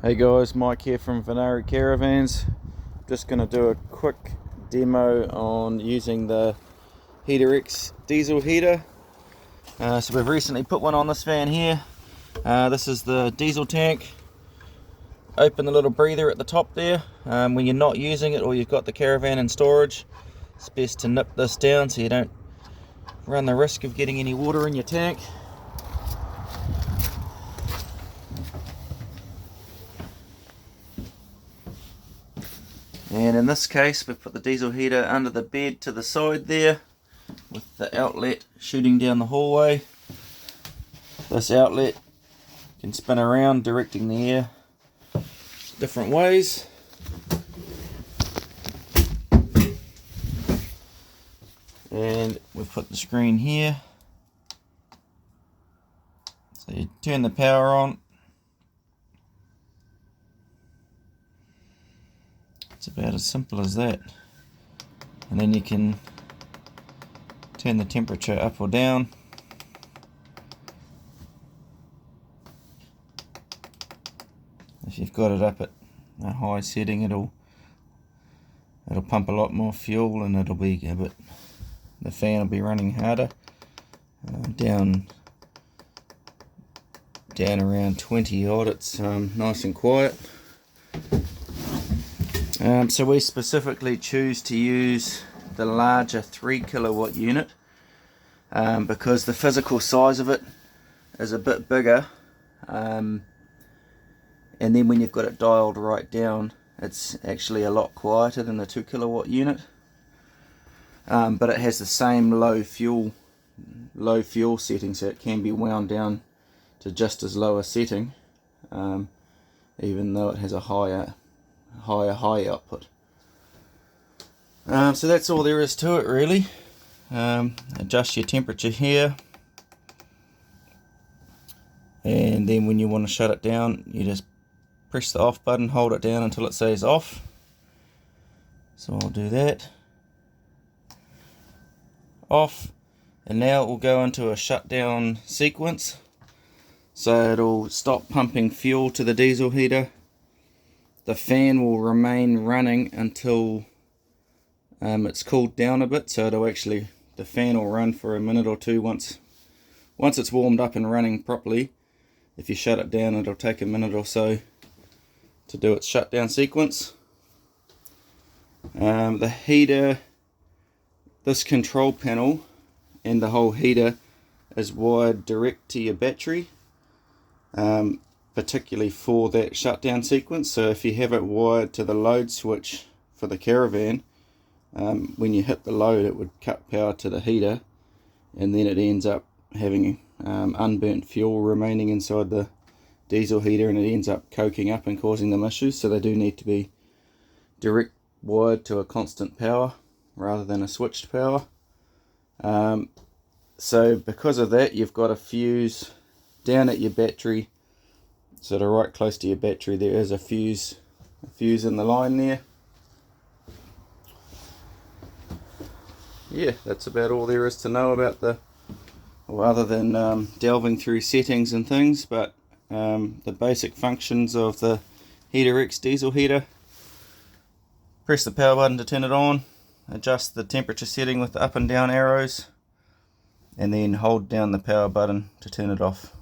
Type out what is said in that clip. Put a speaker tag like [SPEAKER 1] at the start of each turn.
[SPEAKER 1] Hey guys, Mike here from Venari Caravans. Just going to do a quick demo on using the HeaterX diesel heater. So we've recently put one on this van here. This is the diesel tank. Open the little breather at the top there. When you're not using it or you've got the caravan in storage, it's best to nip this down so you don't run the risk of getting any water in your tank. And in this case, we've put the diesel heater under the bed to the side there, with the outlet shooting down the hallway. This outlet can spin around, directing the air different ways. And we've put the screen here. So you turn the power on. It's about as simple as that. And then you can turn the temperature up or down. If you've got it up at a high setting, it'll pump a lot more fuel, and it'll be the fan will be running harder. Down around 20 odd, it's nice and quiet. So we specifically choose to use the larger 3 kilowatt unit because the physical size of it is a bit bigger, and then when you've got it dialed right down, it's actually a lot quieter than the 2 kilowatt unit, but it has the same low fuel setting, so it can be wound down to just as low a setting, even though it has a high output. So that's all there is to it, really. Adjust your temperature here, and then when you want to shut it down, you just press the off button, hold it down until it says off. So I'll do that. Off, and now it will go into a shutdown sequence. So it'll stop pumping fuel to the diesel heater. The fan will remain running until it's cooled down a bit, so the fan will run for a minute or two once it's warmed up and running properly. If you shut it down, it'll take a minute or so to do its shutdown sequence. The heater, this control panel and the whole heater is wired direct to your battery. Particularly for that shutdown sequence. So if you have it wired to the load switch for the caravan, when you hit the load, it would cut power to the heater, and then it ends up having unburnt fuel remaining inside the diesel heater, and it ends up coking up and causing them issues. So they do need to be direct wired to a constant power rather than a switched power. So because of that, you've got a fuse down at your battery. So to right close to your battery, there is a fuse in the line there. Yeah, that's about all there is to know about other than delving through settings and things, but the basic functions of the HeaterX diesel heater. Press the power button to turn it on, adjust the temperature setting with the up and down arrows, and then hold down the power button to turn it off.